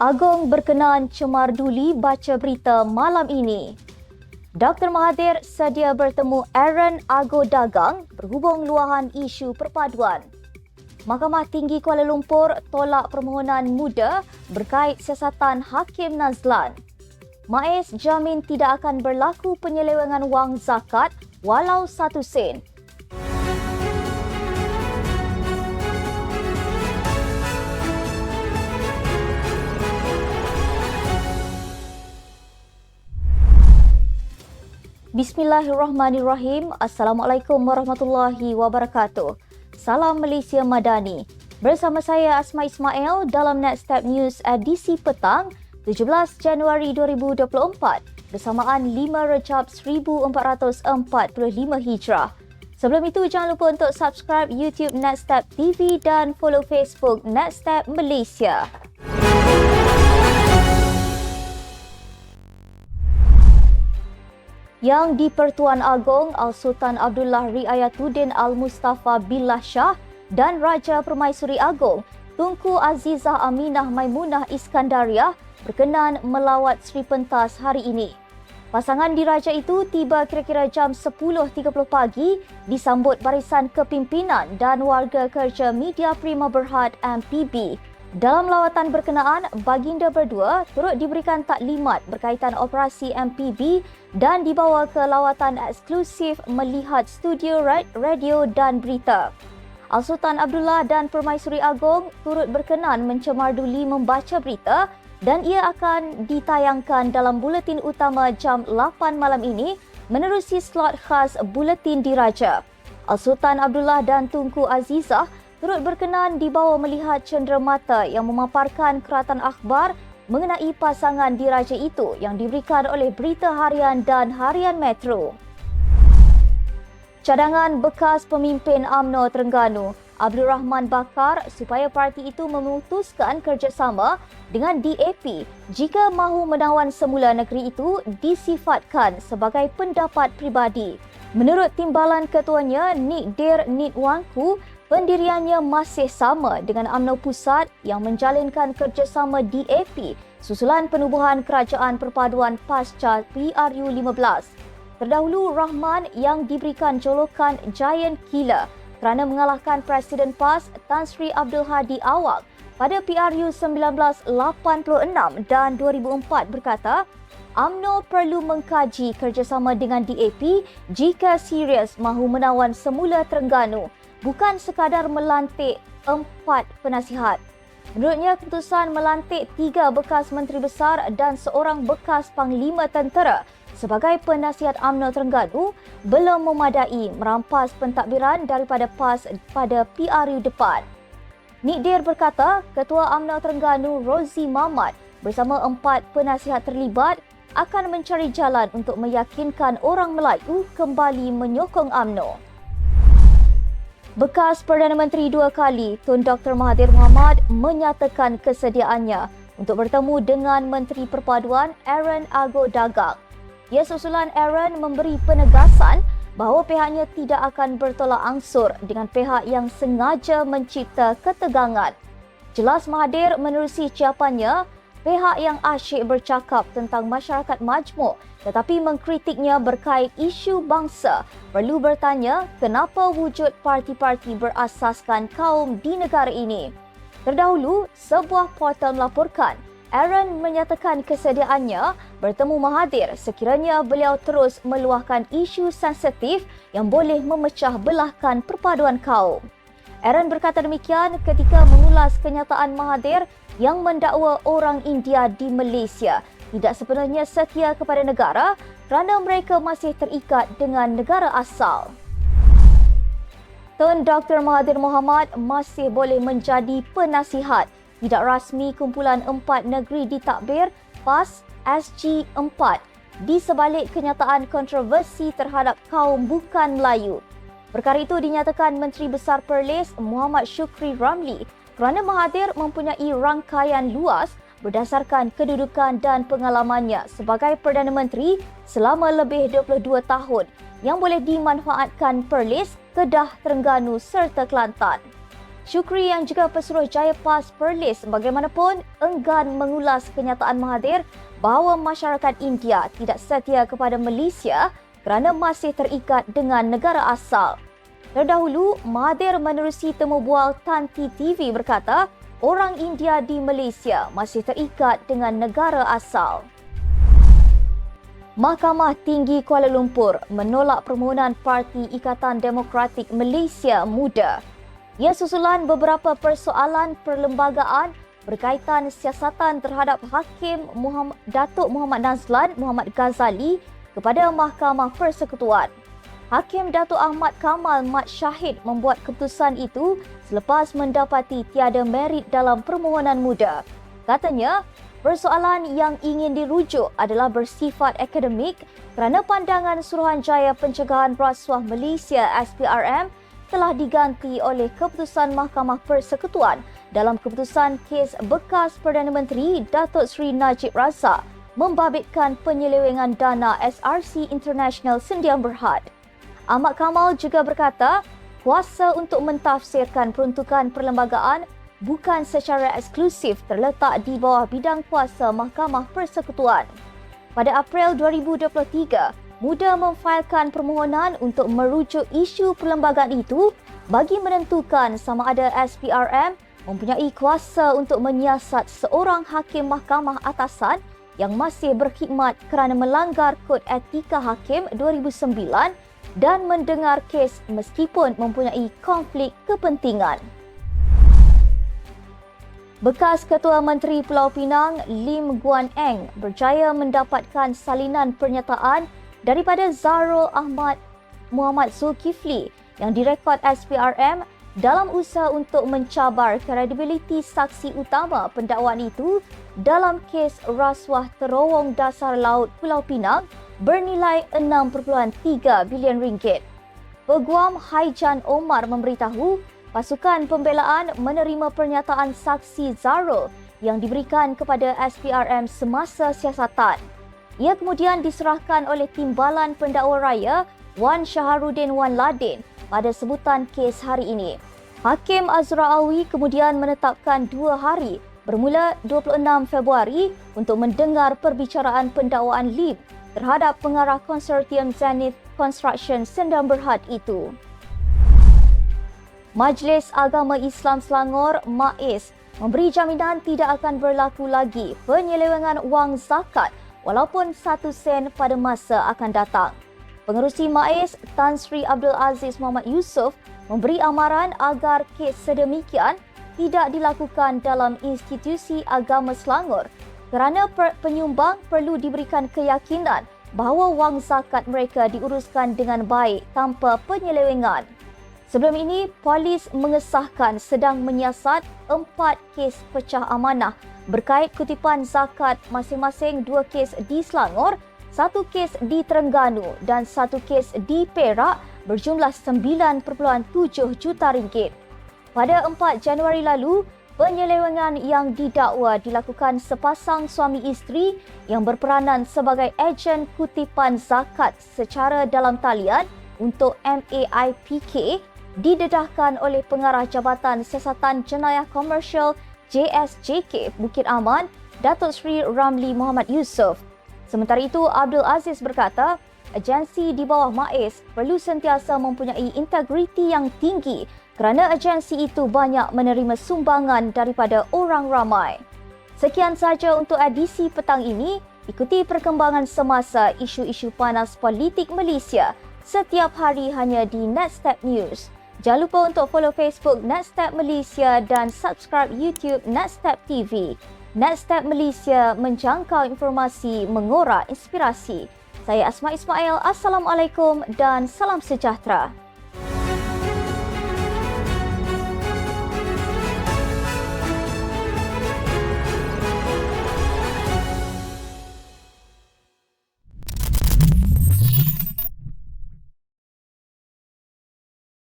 Agong berkenan cemar duli baca berita malam ini. Dr. Mahathir sedia bertemu Aaron Ago Dagang berhubung luahan isu perpaduan. Mahkamah Tinggi Kuala Lumpur tolak permohonan muda berkait siasatan Hakim Nazlan. MAIS jamin tidak akan berlaku penyelewengan wang zakat walau 1 sen. Bismillahirrahmanirrahim. Assalamualaikum warahmatullahi wabarakatuh. Salam Malaysia Madani. Bersama saya Asma Ismail dalam Nextstep News edisi petang 17 Januari 2024 bersamaan 5 Rejab 1445 Hijrah. Sebelum itu jangan lupa untuk subscribe YouTube Nextstep TV dan follow Facebook Nextstep Malaysia. Yang di-Pertuan Agong Al-Sultan Abdullah Riayatuddin Al-Mustafa Billah Shah dan Raja Permaisuri Agong Tunku Azizah Aminah Maimunah Iskandariah berkenan melawat Sri Pentas hari ini. Pasangan diraja itu tiba kira-kira jam 10.30 pagi disambut barisan kepimpinan dan warga kerja Media Prima Berhad MPB. Dalam lawatan berkenaan, baginda berdua turut diberikan taklimat berkaitan operasi MPB dan dibawa ke lawatan eksklusif melihat studio radio dan berita. Al-Sultan Abdullah dan Permaisuri Agong turut berkenan mencemarduli membaca berita dan ia akan ditayangkan dalam buletin utama jam 8 malam ini menerusi slot khas buletin diraja. Al-Sultan Abdullah dan Tunku Azizah turut berkenan dibawa melihat cenderamata yang memaparkan keratan akhbar mengenai pasangan diraja itu yang diberikan oleh Berita Harian dan Harian Metro. Cadangan bekas pemimpin UMNO Terengganu, Abdul Rahman Bakar, supaya parti itu memutuskan kerjasama dengan DAP jika mahu menawan semula negeri itu disifatkan sebagai pendapat pribadi. Menurut timbalan ketuanya, Nik Dir Nitwanku, pendiriannya masih sama dengan UMNO Pusat yang menjalinkan kerjasama DAP susulan penubuhan kerajaan perpaduan pasca PRU15. Terdahulu, Rahman yang diberikan jolokan Giant Killer kerana mengalahkan Presiden PAS Tan Sri Abdul Hadi Awang pada PRU 1986 dan 2004 berkata, UMNO perlu mengkaji kerjasama dengan DAP jika serius mahu menawan semula Terengganu, bukan sekadar melantik 4 penasihat. Menurutnya, keputusan melantik 3 bekas menteri besar dan seorang bekas panglima tentera sebagai penasihat UMNO Terengganu belum memadai merampas pentadbiran daripada PAS pada PRU depan. Nik Dir berkata, Ketua UMNO Terengganu Rozi Mamat bersama 4 penasihat terlibat akan mencari jalan untuk meyakinkan orang Melayu kembali menyokong UMNO. Bekas Perdana Menteri 2 kali, Tun Dr. Mahathir Mohamad menyatakan kesediaannya untuk bertemu dengan Menteri Perpaduan Aaron Ago Dagang. Ia susulan Aaron memberi penegasan bahawa pihaknya tidak akan bertolak ansur dengan pihak yang sengaja mencipta ketegangan. Jelas Mahathir menerusi jawapannya, pihak yang asyik bercakap tentang masyarakat majmuk tetapi mengkritiknya berkait isu bangsa perlu bertanya kenapa wujud parti-parti berasaskan kaum di negara ini. Terdahulu, sebuah portal melaporkan Aaron menyatakan kesediaannya bertemu Mahathir sekiranya beliau terus meluahkan isu sensitif yang boleh memecah belahkan perpaduan kaum. Aaron berkata demikian ketika mengulas kenyataan Mahathir yang mendakwa orang India di Malaysia tidak sepenuhnya setia kepada negara kerana mereka masih terikat dengan negara asal. Tun Dr. Mahathir Mohamad masih boleh menjadi penasihat tidak rasmi kumpulan 4 negeri ditadbir PAS SG4 di sebalik kenyataan kontroversi terhadap kaum bukan Melayu. Perkara itu dinyatakan Menteri Besar Perlis Muhammad Shukri Ramli kerana Mahathir mempunyai rangkaian luas berdasarkan kedudukan dan pengalamannya sebagai Perdana Menteri selama lebih 22 tahun yang boleh dimanfaatkan Perlis, Kedah, Terengganu serta Kelantan. Syukri yang juga Pesuruhjaya PAS Perlis bagaimanapun enggan mengulas kenyataan Mahathir bahawa masyarakat India tidak setia kepada Malaysia kerana masih terikat dengan negara asal. Terdahulu, Mahathir menerusi temu bual Tan TV berkata orang India di Malaysia masih terikat dengan negara asal. Mahkamah Tinggi Kuala Lumpur menolak permohonan Parti Ikatan Demokratik Malaysia Muda. Ia susulan beberapa persoalan perlembagaan berkaitan siasatan terhadap Hakim Datuk Muhammad Nazlan Muhammad Ghazali kepada Mahkamah Persekutuan. Hakim Datuk Ahmad Kamal Mat Syahid membuat keputusan itu selepas mendapati tiada merit dalam permohonan muda. Katanya, persoalan yang ingin dirujuk adalah bersifat akademik kerana pandangan Suruhanjaya Pencegahan Rasuah Malaysia SPRM telah diganti oleh keputusan Mahkamah Persekutuan dalam keputusan kes bekas Perdana Menteri Datuk Seri Najib Razak membabitkan penyelewengan dana SRC International Sdn Bhd. Ahmad Kamal juga berkata, kuasa untuk mentafsirkan peruntukan perlembagaan bukan secara eksklusif terletak di bawah bidang kuasa Mahkamah Persekutuan. Pada April 2023, Muda memfailkan permohonan untuk merujuk isu perlembagaan itu bagi menentukan sama ada SPRM mempunyai kuasa untuk menyiasat seorang hakim mahkamah atasan yang masih berkhidmat kerana melanggar Kod Etika Hakim 2009 dan mendengar kes meskipun mempunyai konflik kepentingan. Bekas Ketua Menteri Pulau Pinang Lim Guan Eng berjaya mendapatkan salinan pernyataan daripada Zarul Ahmad Muhammad Zulkifli yang direkod SPRM dalam usaha untuk mencabar kredibiliti saksi utama pendakwaan itu dalam kes rasuah terowong dasar laut Pulau Pinang bernilai 6.3 bilion ringgit. Peguam Haijan Omar memberitahu pasukan pembelaan menerima pernyataan saksi Zarul yang diberikan kepada SPRM semasa siasatan. Ia kemudian diserahkan oleh Timbalan Pendakwa Raya Wan Syaharuddin Wan Ladin pada sebutan kes hari ini. Hakim Azra Alwi kemudian menetapkan 2 hari bermula 26 Februari untuk mendengar perbicaraan pendakwaan Lim terhadap pengarah konsortium Zenith Construction Sdn Bhd itu. Majlis Agama Islam Selangor MAIS memberi jaminan tidak akan berlaku lagi penyelewengan wang zakat walaupun 1 sen pada masa akan datang. Pengerusi MAIS Tan Sri Abdul Aziz Muhammad Yusof memberi amaran agar kes sedemikian tidak dilakukan dalam institusi agama Selangor kerana penyumbang perlu diberikan keyakinan bahawa wang zakat mereka diuruskan dengan baik tanpa penyelewengan. Sebelum ini, polis mengesahkan sedang menyiasat 4 kes pecah amanah berkait kutipan zakat masing-masing 2 kes di Selangor, 1 kes di Terengganu dan 1 kes di Perak berjumlah 9.7 juta ringgit. Pada 4 Januari lalu, penyelewengan yang didakwa dilakukan sepasang suami isteri yang berperanan sebagai ejen kutipan zakat secara dalam talian untuk MAIPK didedahkan oleh Pengarah Jabatan Siasatan Jenayah Komersial JSJK Bukit Aman, Datuk Seri Ramli Muhammad Yusof. Sementara itu, Abdul Aziz berkata, agensi di bawah MAIS perlu sentiasa mempunyai integriti yang tinggi kerana agensi itu banyak menerima sumbangan daripada orang ramai. Sekian sahaja untuk edisi petang ini. Ikuti perkembangan semasa isu-isu panas politik Malaysia setiap hari hanya di Netstep News. Jangan lupa untuk follow Facebook Netstep Malaysia dan subscribe YouTube Netstep TV. Netstep Malaysia menjangkau informasi, mengorak inspirasi. Saya Asma Ismail. Assalamualaikum dan salam sejahtera.